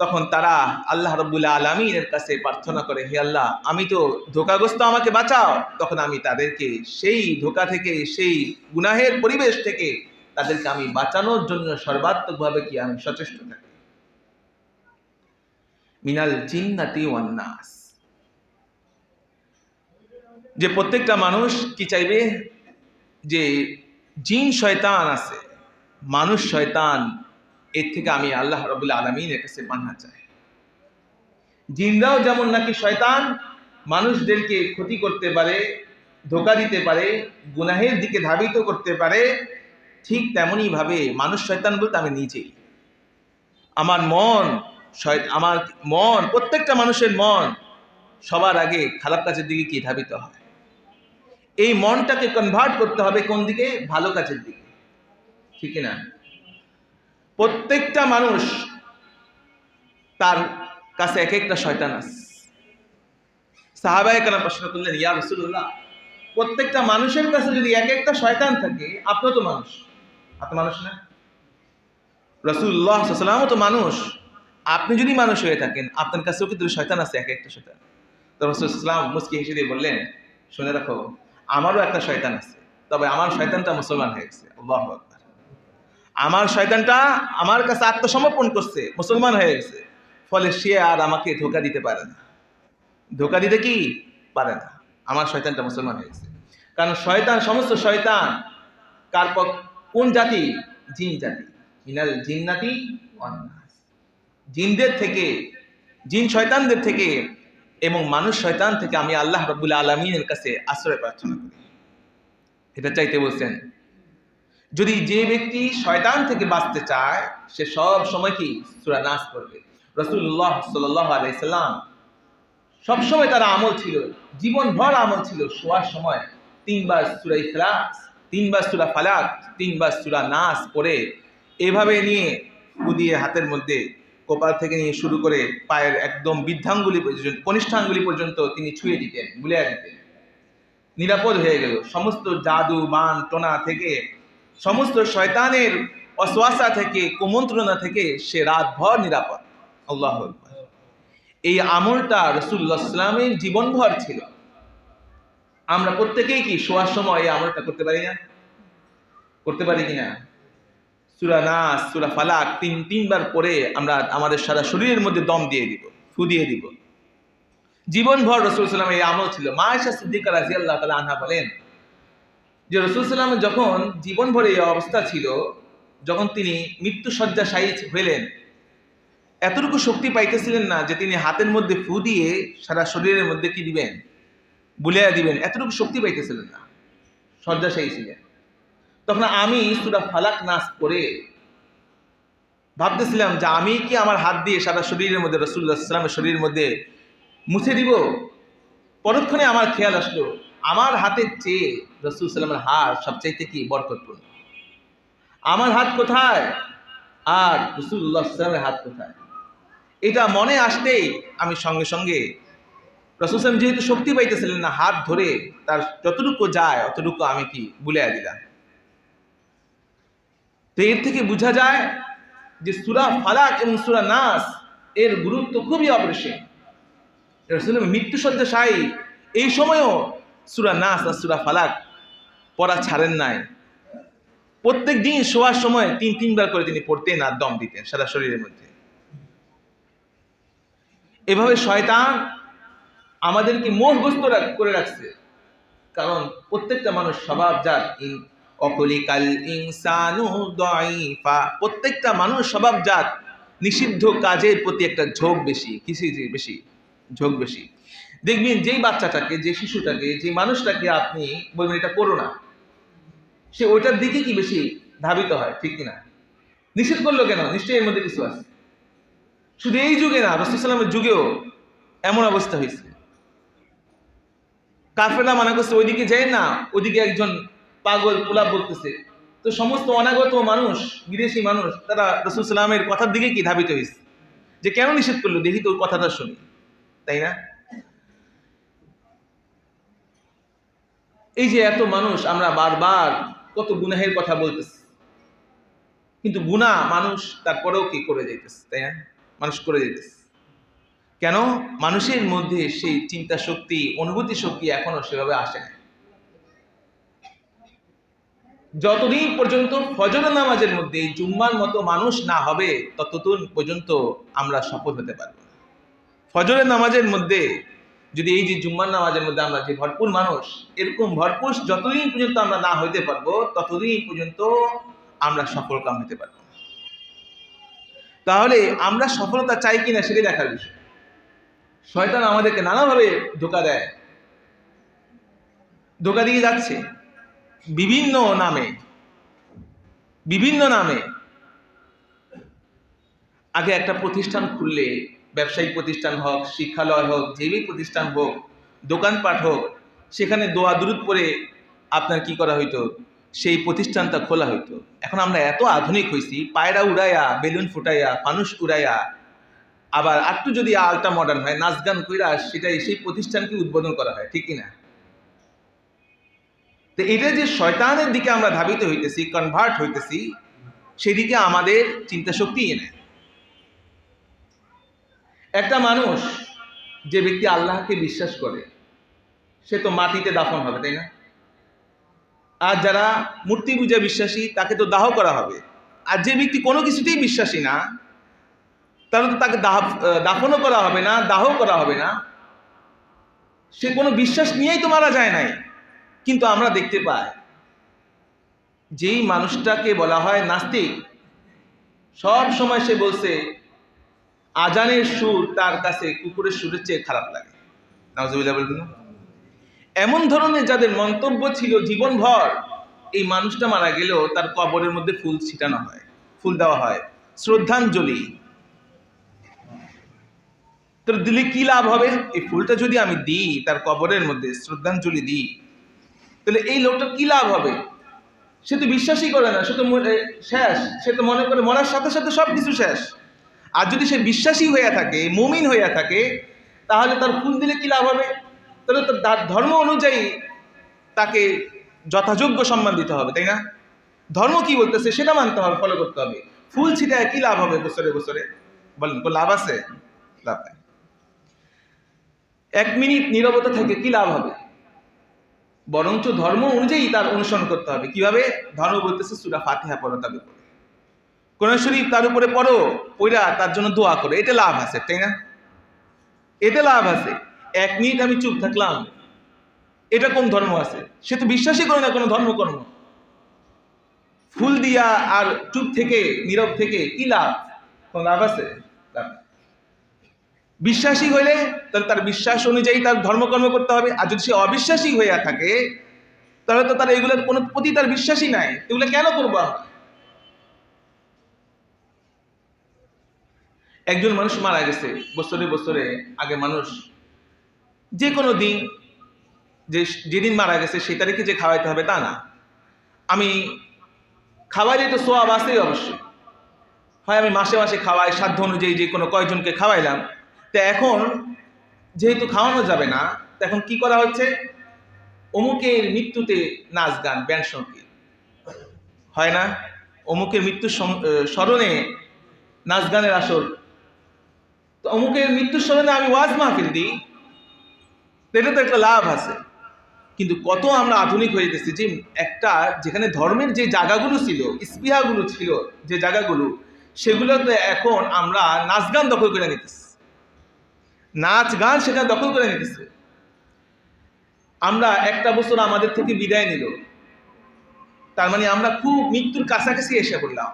তখন তারা আল্লাহ রাব্বুল আলামিনের কাছে প্রার্থনা করে, হে আল্লাহ, আমি তো ধোঁকাগ্রস্ত, আমাকে বাঁচাও। তখন আমি তাদেরকে সেই ধোঁকা থেকে, সেই গুনাহের পরিবেশ থেকে তাদেরকে আমি বাঁচানোর জন্য সর্বাত্মকভাবে কি আমি সচেষ্ট থাকি। মিনাল জিন্নাতি ওয়ান নাস, যে প্রত্যেকটা মানুষ কি চাইবে, যে জিন শয়তান আছে, মানুষ শয়তান, এর থেকে আমি আল্লাহ রাব্বুল আলামিনের কাছে পানাহ চাই। জিনরাও যেমন নাকি শয়তান, মানুষদেরকে ক্ষতি করতে পারে, ধোঁকা দিতে পারে, গুনাহের দিকে ধাবিত করতে পারে, ঠিক তেমনই ভাবে মানুষ শয়তান বলতে আমি নিজেই। আমার মন, প্রত্যেকটা মানুষের মন সবার আগে খারাপ কাজের দিকে কি ধাবিত হয়। এই মনটাকে কনভার্ট করতে হবে কোন দিকে? ভালো কাজের দিকে, ঠিক না? প্রত্যেকটা মানুষ তার কাছে এক একটা শয়তান আছে। সাহাবায়ে কেরাম প্রশ্ন করলেন, ইয়া রাসূলুল্লাহ, প্রত্যেকটা মানুষের কাছে যদি এক একটা শয়তান থাকে, আপনি তো মানুষ, আপনি মানুষ না? রাসূলুল্লাহ সাল্লাল্লাহু আলাইহি ওয়াসাল্লামও তো মানুষ, আপনি যদি মানুষ হয়ে থাকেন, আপনার কাছেও কিন্তু শয়তান আছে, এক একটা শয়তান। তো রাসূল সাল্লাল্লাহু আলাইহি ওয়াসাল্লাম মুস্কি হেসে দিয়ে বললেন, শুনে রাখো, আমারও একটা শয়তান আছে, তবে আমার শয়তানটা মুসলমান হয়ে গেছে। আল্লাহু আকবার। আমার শয়তানটা আমার কাছে আত্মসমর্পণ করছে, মুসলমান হয়ে গেছে, ফলে সে আর আমাকে ধোঁকা দিতে পারে না। ধোঁকা দিতে কি পারে না, আমার শয়তানটা মুসলমান হয়ে গেছে। কারণ শয়তান, সমস্ত শয়তান কার কোন জাতি? জিন জাতি। মিনাল জিন্নাতি ওয়ান নাস, জিনদের থেকে, জিন শয়তানদের থেকে এবং মানুষ শয়তান থেকে আমি আল্লাহ রাব্বুল আলামিনের কাছে আশ্রয় প্রার্থনা করি। এটা চাইতে বলছেন। যদি যে ব্যক্তি শয়তান থেকে বাঁচতে চায়, সে সব সময় কি সূরা নাস পড়বে। রাসূলুল্লাহ সাল্লাল্লাহু আলাইহি সাল্লাম সবসময় তার আমল ছিল, জীবনভর আমল ছিল, শোয়ার সময় 3 বার সূরা ইখলাস, 3 বার সূরা ফালাক, 3 বার সূরা নাস পড়ে এভাবে নিয়ে কুদিয়ে হাতের মধ্যে কপাল থেকে নিয়ে শুরু করে পায়ের একদম বৃদ্ধাঙ্গুলি পর্যন্ত, কনিষ্ঠাঙ্গুলি পর্যন্ত তিনি ছুঁয়ে দিতেন, বুলিয়ে দিতেন। নিরাপদ হয়ে গেল সমস্ত জাদু বান টোনা থেকে, সমস্ত শয়তানের ওয়াসওয়াসা থেকে, কুমন্ত্রণা থেকে সে রাতভর নিরাপদ। আল্লাহু আকবার। এই আমলটা রাসূলুল্লাহ সাল্লাল্লাহু আলাইহি ওয়াসাল্লামের জীবনভর ছিল। আমরা প্রত্যেকেই কি শোয়ার সময় এই আমলটা করতে পারি না? করতে পারি কিনা? সূরা নাস, সূরা ফালাক 3 বার পড়ে আমরা আমাদের সারা শরীরের মধ্যে দম দিয়ে দিব, ফু দিয়ে দিব। জীবনভর রাসূল সাল্লাল্লাহু আলাইহি ওয়াসাল্লামের এই আমল ছিল। মা আয়েশা সিদ্দিকা রাদিয়াল্লাহু তাআলা আনহা বলেন যে রাসূল সাল্লাল্লাহু আলাইহি ওয়াসাল্লাম যখন জীবনভর এই অবস্থা ছিল, যখন তিনি মৃত্যু শয্যাশায়ী হলেন, এতটুকু শক্তি পাইতেছিলেন না যে তিনি হাতের মধ্যে ফু দিয়ে সারা শরীরের মধ্যে কি দিবেন, বুলিয়ে দিবেন, এতটুকু শক্তি পাইতেছিলেন না, শয্যাশায়ী ছিলেন। তখন আমি সূরা ফালাক নাস পড়ে ভাবতেছিলাম যে আমি কি আমার হাত দিয়ে সারা শরীরের মধ্যে রাসূলুল্লাহ সাল্লাল্লাহু আলাইহি ওয়াসাল্লামের শরীরের মধ্যে মুছে দিব। পরক্ষণে আমার খেয়াল আসলো, আমার হাতের চেয়ে রাসূল সাল্লাল্লাহু আলাইহি ওয়াসাল্লামের হাত সবচাইতে কি বরকতপূর্ণ। আমার হাত কোথায় আর রাসূলুল্লাহ সাল্লাল্লাহু আলাইহি ওয়াসাল্লামের হাত কোথায়, এটা মনে আসতেই আমি সঙ্গে সঙ্গে রাসূল সাল্লাল্লাহু আলাইহি ওয়াসাল্লাম যেহেতু শক্তি পাইতেছিলেন না, হাত ধরে তার যতটুকু যায় অতটুকু আমি কি বুলিয়ে দিলাম। তো এর থেকে বোঝা যায় যে সূরা ফালাক এবং সূরা নাস এর গুরুত্ব খুবই অপরিসীম। রাসূলুল্লাহ মৃত্যুশয্যাশায়ী এই সময়ও সূরা নাস আর সূরা ফালাক পড়া ছাড়েন নাই। প্রত্যেক দিন শোয়ার সময় 3 বার করে তিনি পড়তেন আর দম দিতেন সারা শরীরের মধ্যে। এভাবে শয়তান আমাদেরকে মোহগ্রস্ত করে রাখছে। কারণ প্রত্যেকটা মানুষ স্বভাবজাত, অকলিকাল ইনসানু দাঈফা, প্রত্যেকটা মানুষ স্বভাবজাত নিষিদ্ধ কাজের প্রতি একটা ঝোঁক বেশি। কিসে বেশি? ঝোঁক বেশি। দেখবেন যেই বাচ্চাটাকে, যে শিশুটাকে, যে মানুষটাকে আপনি বলবেন এটা করো না, সে ওইটার দিকে কি বেশি ধাবিত হয়, ঠিক কিনা? নিষেধ করলো কেন? নিশ্চয়ই এর মধ্যে কিছু আছে। শুধু এই যুগে না, রাসূল সাল্লাল্লাহু আলাইহি ওয়াসাল্লামের যুগেও এমন অবস্থা হয়েছে। কাফেররা মানা করছে ওইদিকে যায় না, ওইদিকে একজন পাগল পোলা বলতেছে। তো সমস্ত অনাগত মানুষ, বিদেশি মানুষ, তারা রাসূল সাল্লাল্লাহু আলাইহি ওয়াসাল্লামের কথার দিকে কি ধাবিত হয়েছে, যে কেন নিষেধ করলো, দেখি তো ওই কথাটা শুনি, তাই না? এই যে এত মানুষ, আমরা বারবার কত গুনাহের কথা বলতেছি, কিন্তু গুনাহ মানুষ তারপরেও কি করে যাইতেছে, তাই না? মানুষ করে যাইতেছে কেন? মানুষের মধ্যে সেই চিন্তা শক্তি, অনুভূতি শক্তি এখনো সেভাবে আসে না। যতদিন পর্যন্ত ফজর নামাজের মধ্যে জুম্মার মতো মানুষ না হবে, ততদিন পর্যন্ত আমরা সফল হতে পারবো না। ফজরের নামাজের মধ্যে যদি এই যে জুম্মার নামাজের মধ্যে আমরা যে ভরপুর মানুষ, এরকম ভরপুর যতদিন পর্যন্ত আমরা না হইতে পারবো, ততদিন পর্যন্ত আমরা সফল কাম হতে পারবো। তাহলে আমরা সফলতা চাই কিনা সেটাই দেখার বিষয়। শয়তান আমাদেরকে নানাভাবে ধোঁকা দেয়, ধোঁকা দিয়ে যাচ্ছে বিভিন্ন নামে, বিভিন্ন নামে। আগে একটা প্রতিষ্ঠান খুললে, ব্যবসায়িক প্রতিষ্ঠান হোক, শিক্ষালয় হোক, যেই প্রতিষ্ঠান হোক, দোকানপাট হোক, সেখানে দোয়া দুরুদ পড়ে আপনার কি করা হইতো, সেই প্রতিষ্ঠানটা খোলা হইতো। এখন আমরা এত আধুনিক হয়েছি, পায়রা উড়াইয়া, বেলুন ফুটাইয়া, ফানুস উড়াইয়া, আবার একটু যদি আলটা মডার্ন হয়, নাচ গান কইরা সেটাই সেই প্রতিষ্ঠানকে উদ্বোধন করা হয়, ঠিক কিনা? তো এটা যে শয়তানের দিকে আমরা ধাবিত হইতেছি, কনভার্ট হইতেছি, সেদিকে আমাদের চিন্তা শক্তি এনে। একটা মানুষ, যে ব্যক্তি আল্লাহকে বিশ্বাস করে, সে তো মাটিতে দাফন হবে, তাই না? আর যারা মূর্তি পূজা বিশ্বাসী, তাকে তো দাহ করা হবে। আর যে ব্যক্তি কোনো কিছুতেই বিশ্বাসী না, তাহলে তো তাকে দাফনও করা হবে না, দাহ করা হবে না। সে কোনো বিশ্বাস নিয়েই তো মারা যায় নাই। কিন্তু আমরা দেখতে পাই, যেই মানুষটাকে বলা হয় নাস্তিক, সব সময় সে বলছে আজানের সুর তার কাছে কুকুরের সুরের চেয়ে খারাপ লাগে। নাউজুবিল্লাহ বলবেন না? এমন ধরনের যাদের মন্তব্য ছিল জীবনভর, এই মানুষটা মারা গেলেও তার কবরের মধ্যে ফুল ছিটানো হয়, ফুল দেওয়া হয়, শ্রদ্ধাঞ্জলি। তোর দিলে কি লাভ হবে? এই ফুলটা যদি আমি দিই, তার কবরের মধ্যে শ্রদ্ধাঞ্জলি দিই, তাহলে এই লোকটার কি লাভ হবে? সে তো বিশ্বাসই করে না, সে তো শেষ। সে তো মনে করে মরার সাথে সাথে সব কিছু শেষ। আর যদি সে বিশ্বাসী হইয়া থাকে, মুমিন হইয়া থাকে, তাহলে তার ফুল দিলে কি লাভ হবে? তাহলে তার ধর্ম অনুযায়ী তাকে যথাযোগ্য সম্মান দিতে হবে, তাই না? ধর্ম কি বলতেছে সেটা মানতে হবে, ফলো করতে হবে। ফুল ছিটায় কি লাভ হবে বছরে বছরে? বলেন, কোনো লাভ আছে? লাভ নাই। 1 মিনিট নীরবতা থেকে কি লাভ হবে? বরঞ্চ ধর্ম অনুযায়ী তার অনুসরণ করতে হবে। কিভাবে? ধর্ম বলতেছে সূরা ফাতিহা পড়ো, তার উপরে কোরআন শরীফ তার উপরে পড়ো, পড়া তার জন্য দোয়া করো, এটা লাভ আছে, তাই না? এতে লাভ আছে। 1 মিনিট আমি চুপ থাকলাম, এটা কোন ধর্ম আছে? সে তো বিশ্বাসই করে না কোনো ধর্মকর্ম। ফুল দিয়া আর চুপ থেকে, নীরব থেকে কি লাভ? কোন লাভ আছে? লাভ। বিশ্বাসী হইলে তাহলে তার বিশ্বাস অনুযায়ী তার ধর্মকর্ম করতে হবে। আর যদি সে অবিশ্বাসী হইয়া থাকে, তাহলে তো তার এগুলোর কোনো প্রতি তার বিশ্বাসই নাই, এগুলো কেন করবো আমরা? একজন মানুষ মারা গেছে, বছরে বছরে আগে মানুষ যে কোনো দিন, যেদিন মারা গেছে সেই তারিখে যে খাওয়াইতে হবে তা না। আমি খাওয়াইলে তো সোয়াব আছেই অবশ্যই, হয় আমি মাসে মাসে খাওয়াই, সাধ্য অনুযায়ী যে কোনো কয়জনকে খাওয়াইলাম। তো এখন যেহেতু খাওয়ানো যাবে না, এখন কি করা হচ্ছে? অমুকের মৃত্যুতে নাচ গান, ব্যান্ড সঙ্গীত হয় না? অমুকের মৃত্যুর স্মরণে নাচ গানের আসর। তো অমুকের মৃত্যুর স্মরণে আমি ওয়াজ মাহফিল দিই, এটা তো একটা লাভ আছে। কিন্তু কত আমরা আধুনিক হয়ে গেছি, যে একটা যেখানে ধর্মের যে জায়গাগুলো ছিল, স্পৃহাগুলো ছিল, যে জায়গাগুলো, সেগুলোতে এখন আমরা নাচ গান দখল করে নিতেছি, নাচ গান সেখানে দখল করে নিতেছে। আমরা একটা বছর আমাদের থেকে বিদায় নিল, তার মানে আমরা খুব মৃত্যুর কাছাকাছি এসে পড়লাম।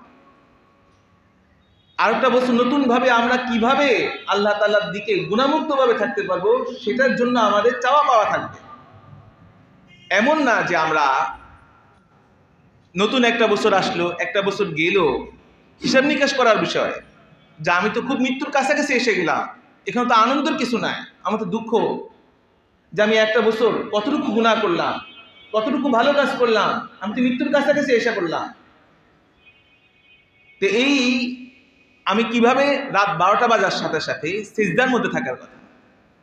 আরেকটা বছর নতুন ভাবে আমরা কিভাবে আল্লাহ তাআলার দিকে গুণামুক্ত ভাবে থাকতে পারবো, সেটার জন্য আমাদের চাওয়া পাওয়া থাকবে। এমন না যে আমরা নতুন একটা বছর আসলো, একটা বছর গেল, হিসাব নিকাশ করার বিষয়, যে আমি তো খুব মৃত্যুর কাছাকাছি এসে গেলাম, এখানে তো আনন্দের কিছু নাই, আমার তো দুঃখ, যে আমি একটা বছর কতটুকু গুনাহ করলাম, কতটুকু ভালো কাজ করলাম, আমি তো মৃত্যুর কাছাকাছি এসে পড়লাম। তো এই আমি কিভাবে রাত 12টা বাজার সাথে সাথে সিজদার মধ্যে থাকার কথা।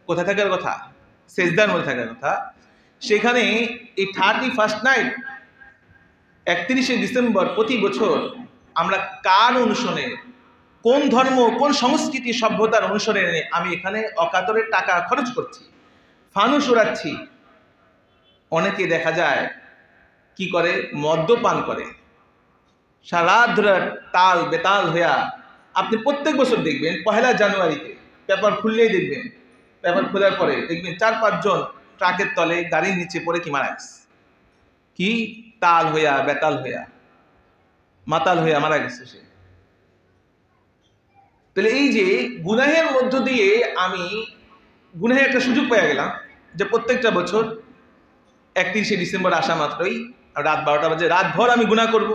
কোথায় থাকার কথা? সিজদার মধ্যে থাকার কথা। সেখানে এই 31st নাইট 31শে ডিসেম্বর প্রতি বছর আমরা কার অনুসরণে, কোন ধর্ম, কোন সংস্কৃতি সভ্যতার অনুসরণে আমি এখানে অকাতরে টাকা খরচ করছি, ফানুস উড়াচ্ছি। অনেকে দেখা যায় কি করে, মদ্যপান করে, সারা রাত ধরে তাল বেতাল হইয়া। আপনি প্রত্যেক বছর দেখবেন 1 জানুয়ারিতে পেপার খুললেই দেখবেন, পেপার খোলার পরে দেখবেন 4-5 জন ট্রাকের তলে গাড়ির নিচে পড়ে কি মারা গেছে, কি তাল হইয়া বেতাল হইয়া মাতাল হইয়া মারা গেছে সে। তাহলে এই যে গুনাহের মধ্য দিয়ে আমি গুনাহের একটা সুযোগ পেয়ে গেলাম যে প্রত্যেকটা বছর 31শে ডিসেম্বর আসা মাত্রই রাত 12টা বাজে রাতভর আমি গুনাহ করব।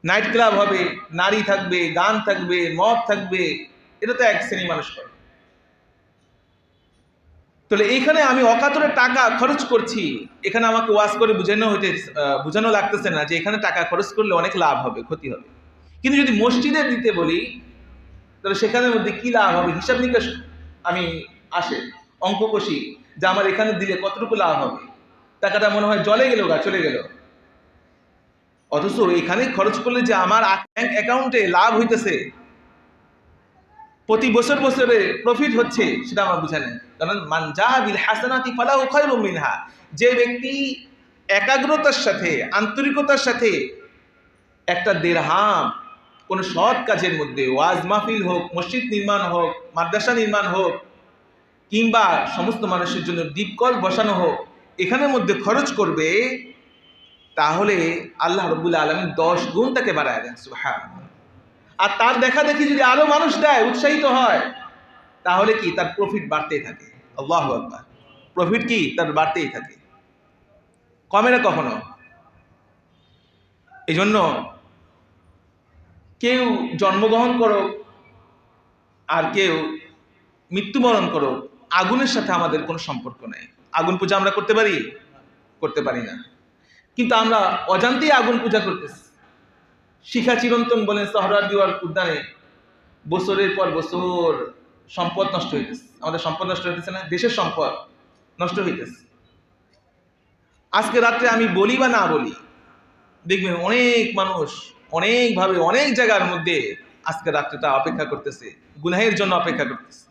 নাইট ক্লাব হবে, নারী থাকবে, গান থাকবে, মদ থাকবে, এটা তো এক শ্রেণী মানুষ করে। তাহলে এইখানে আমি অকাতরে টাকা খরচ করছি, এখানে আমাকে ওয়াজ করে বুঝানো লাগতেছে না যে এখানে টাকা খরচ করলে অনেক লাভ হবে, ক্ষতি হবে। কিন্তু যদি মসজিদে দিতে বলি তাহলে সেখানের মধ্যে কি লাভ হবে, হিসাব নিকাশ আমি আসে, অঙ্ক কষি যে আমার এখানে দিলে কতটুকু লাভ হবে, টাকাটা মনে হয় জলে গেল গা, চলে গেল। অথচ এখানে খরচ করলে যে আমার ব্যাংক অ্যাকাউন্টে লাভ হইতেছে, প্রতি বছর বছরে প্রফিট হচ্ছে, সেটা আমার বুঝা নেই। কারণ মান জাআ বিল হাসানাতি ফালাহু খায়রুম মিনহা, যে ব্যক্তি একাগ্রতার সাথে, আন্তরিকতার সাথে একটা দিরহাম কোন সৎ কাজের মধ্যে, ওয়াজ মাহফিল হোক, মসজিদ নির্মাণ হোক, মাদ্রাসা নির্মাণ হোক, কিংবা সমস্ত মানুষের জন্য দীপকল বসানো হোক, এখানের মধ্যে খরচ করবে, তাহলে আল্লাহ রাব্বুল আলামিন 10 গুণ তাকে বাড়ায় দেন। সুবহানাল্লাহ। আর তার দেখা দেখি যদি আরো মানুষ দেয়, উৎসাহিত হয়, তাহলে কি তার প্রফিট বাড়তেই থাকে। আল্লাহু আকবার। প্রফিট কি তার বাড়তেই থাকে, কমে না কখনো। এই জন্য কেউ জন্মগ্রহণ করো আর কেউ মৃত্যুবরণ করো, আগুনের সাথে আমাদের কোনো সম্পর্ক নেই। আগুন পূজা আমরা করতে পারি? করতে পারি না। কিন্তু আমরা অজান্তেই আগুন পূজা করতেছি। শিখা চিরন্তন বলেন সোহরাওয়ার্দী উদ্যানে বছরের পর বছর সম্পদ নষ্ট হইতেছে। আমাদের সম্পদ নষ্ট হইতেছে না, দেশের সম্পদ নষ্ট হইতেছে। আজকে রাত্রে আমি বলি বা না বলি, দেখবেন অনেক মানুষ অনেকভাবে অনেক জায়গার মধ্যে আজকে রাত্রিটা অপেক্ষা করতেছে, গুনাহের জন্য অপেক্ষা করতেছে,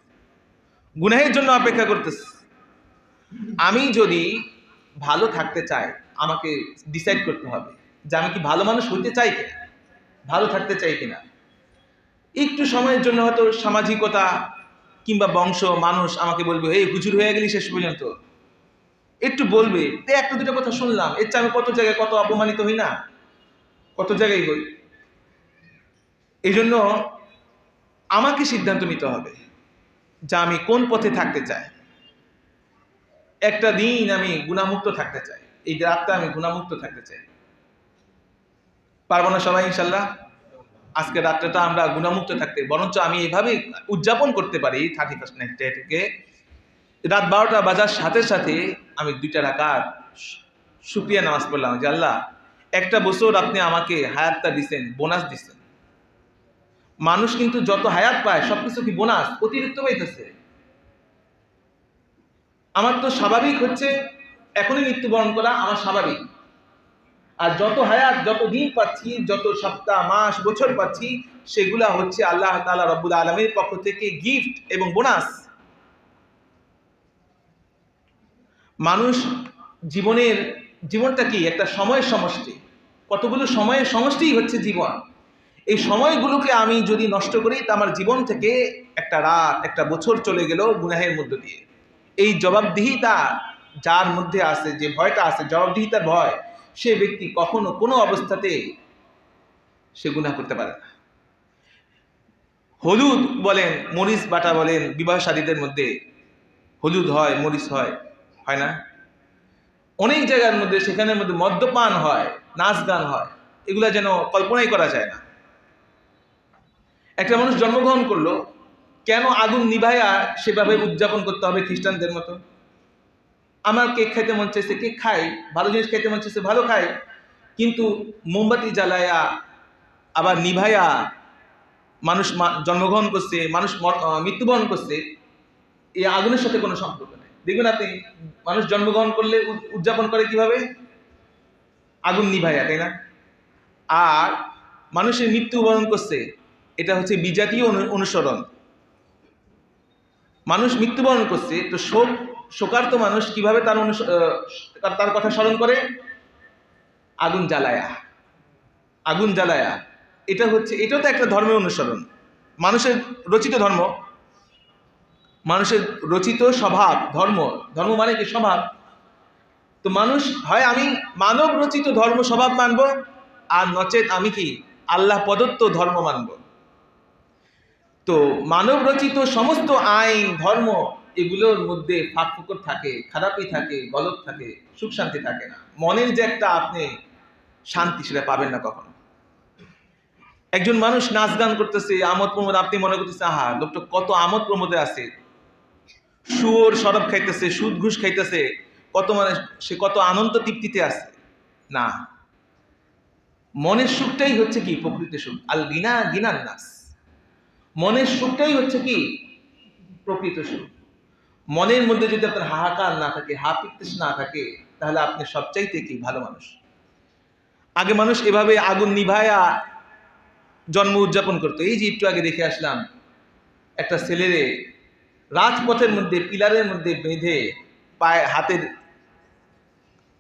গুনাহের জন্য অপেক্ষা করতেছে। আমি যদি ভালো থাকতে চাই, আমাকে ডিসাইড করতে হবে যে আমি কি ভালো মানুষ হইতে চাই কিনা, ভালো থাকতে চাই কিনা। একটু সময়ের জন্য হয়তো সামাজিকতা কিংবা বংশ মানুষ আমাকে বলবে, এই হুজুর হয়ে গেলি শেষ পর্যন্ত, একটু বলবে, একটা দুটো কথা শুনলাম, এর চেয়ে আমি কত জায়গায় কত অপমানিত হই না, কত জায়গায় হই। এই জন্য আমাকে সিদ্ধান্ত নিতে হবে যে আমি কোন পথে থাকতে চাই। একটা দিন আমি গুনাহমুক্ত থাকতে চাই, এই রাতটা আমি গুনাহমুক্ত থাকতে চাই। পারবো না সবাই ইনশাল্লাহ? আজকে রাত্রেটা আমরা গুনাহমুক্ত থাকতে, বরঞ্চ আমি এইভাবে উদযাপন করতে পারি 31st নাইটকে, রাত 12টা বাজার সাথে সাথে আমি 2টা রাকাত শুকরিয়া নামাজ পড়লাম যে আল্লাহ, একটা বছর আপনি আমাকে হায়াতটা দিচ্ছেন, বোনাস দিচ্ছেন। মানুষ কিন্তু যত হায়াত পায় সবকিছু কি বোনাস অতিরিক্ত পাইতেছে। আমার তো স্বাভাবিক হচ্ছে এখনই মৃত্যুবরণ করা, আমার স্বাভাবিক। আর যত হায়াত, যত দিন পাচ্ছি, যত সপ্তাহ, মাস, বছর পাচ্ছি, সেগুলা হচ্ছে আল্লাহ তাআলা রব্বুল আলামিনের পক্ষ থেকে গিফট এবং বোনাস। মানুষ জীবনটা কি একটা সময়ের সমষ্টি, কতগুলো সময়ের সমষ্টিই হচ্ছে জীবন। এই সময়গুলোকে আমি যদি নষ্ট করি, তা আমার জীবন থেকে একটা রাত, একটা বছর চলে গেল গুনাহের মধ্য দিয়ে। এই জবাবদিহিতা যার মধ্যে আছে, যে ভয়টা আছে, জবাবদিহিতার ভয়, সে ব্যক্তি কখনো কোনো অবস্থাতে সে গুনাহ করতে পারে না। হলুদ বলেন, মরিচ বাটা বলেন, বিবাহ শাদীদের মধ্যে হলুদ হয়, মরিচ হয়, হয় না? অনেক জায়গার মধ্যে সেখানের মধ্যে মদ্যপান হয়, নাচ গান হয়, এগুলা যেন কল্পনাই করা যায় না। একটা মানুষ জন্মগ্রহণ করলো, কেন আগুন নিভাইয়া সেভাবে উদযাপন করতে হবে খ্রিস্টানদের মতো? আমার কেক খাইতে মন চাইছে, কেক খাই, ভালো জিনিস খাইতে মন চাইছে, ভালো খাই, কিন্তু মোমবাতি জ্বালায়া আবার নিভাইয়া মানুষ জন্মগ্রহণ করছে, মানুষ মৃত্যুবরণ করছে, এই আগুনের সাথে কোনো সম্পর্ক নেই। দেখবেন আপনি মানুষ জন্মগ্রহণ করলে উদযাপন করে কিভাবে? আগুন নিভাইয়া, তাই না? আর মানুষের মৃত্যুবরণ করছে, এটা হচ্ছে বিজাতীয় অনুসরণ। মানুষ মৃত্যুবরণ করছে, তো শোকার্ত মানুষ কিভাবে তার কথা স্মরণ করে? আগুন জ্বালায়া, আগুন জ্বালায়া। এটাও তো একটা ধর্মের অনুসরণ, মানুষের রচিত ধর্ম, মানুষের রচিত স্বভাব। ধর্ম মানে কি? স্বভাব। তো মানুষ হয় আমি মানব রচিত ধর্ম স্বভাব মানব, আর নচেত আমি কি আল্লাহ প্রদত্ত ধর্ম মানব। তো মানব রচিত সমস্ত আইন ধর্ম এগুলোর মধ্যে ফাঁক ফোকর থাকে, খারাপই থাকে, গলত থাকে, সুখ শান্তি থাকে না। মনের যে একটা আপনি শান্তি, সেটা পাবেন না কখনো। একজন মানুষ নাচ গান করতেছে, আমোদ প্রমোদ, আপনি মনে করতেছে আহা, লোকটা কত আমোদ প্রমোদে আছে, সুর সরব খাইতেছে, সুদ ঘুষ খাইতেছে, সে কত আনন্দ তৃপ্তিতে আছে। না, মনের সুখটাই হচ্ছে কি প্রকৃত সুখ। আল গিনা গিনান নাস। মনের সুখটাই হচ্ছে কি প্রকৃত সুখ। মনের মধ্যে যদি আপনার হাহাকার না থাকে, হাপিত্তেশ না থাকে, তাহলে আপনি সবচাইতে কি ভালো মানুষ। আগে মানুষ এভাবে আগুন নিভায়া জন্ম উদযাপন করতো। এই যে একটু আগে দেখে আসলাম, একটা ছেলেরে রাজপথের মধ্যে পিলারের মধ্যে বেঁধে হাতের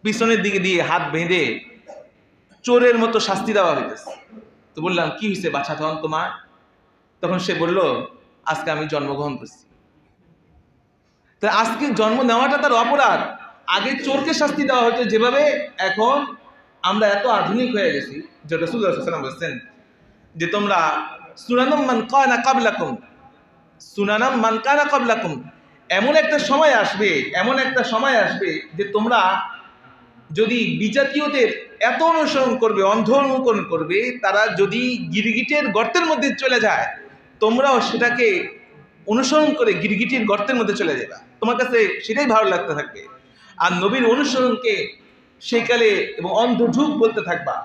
পিছনের দিকে দিয়ে হাত বেঁধে চোরের মতো শাস্তি দেওয়া হইতেছে। তো বললাম, কি হয়েছে বাচ্চা তখন তোমার? তখন সে বলল, আজকে আমি জন্মগ্রহণ করছি। তো আজকে জন্ম নেওয়াটা তার অপরাধ। আগে চোরকে শাস্তি দেওয়া হতো যেভাবে, এখন আমরা এত আধুনিক হয়ে গেছি যে রাসূলুল্লাহ সাল্লাল্লাহু আলাইহি ওয়াসাল্লাম বলেছেন যে তোমরা সুনানাম মান কানা ক্বাবলাকুম, সুনানাম মান কানা ক্বাবলাকুম, এমন একটা সময় আসবে যে তোমরা যদি বিজাতীয়দের এত অনুসরণ করবে, অন্ধ অনুকরণ করবে, তারা যদি গিরগিটের গর্তের মধ্যে চলে যায়, তোমরাও সেটাকে অনুসরণ করে গিরগিটির গর্তের মধ্যে চলে যাবে। তোমার কাছে সেটাই ভালো লাগতে থাকবে। আর নবীর অনুসরণকে সেকালে এবং অন্ধযুগ বলতে থাকবা,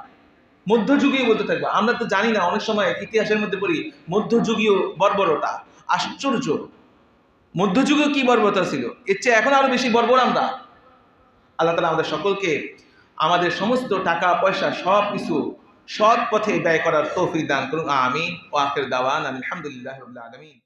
মধ্যযুগীয় বলতে থাকবা। আমরা তো জানি না, অনেক সময় ইতিহাসের মধ্যে পড়ি মধ্যযুগীয় বর্বরতা। আশ্চর্য, মধ্যযুগীয় কি বর্বরতা ছিল, এর চেয়ে এখন আরো বেশি বর্বর আমরা। আল্লাহ তাআলা আমাদের সকলকে আমাদের সমস্ত টাকা পয়সা সব কিছু সৎ পথে ব্যয় করার তৌফিক দান করুন। আমিন। ওয়া আখির দাওয়ানা আলহামদুলিল্লাহি রাব্বিল আলামিন।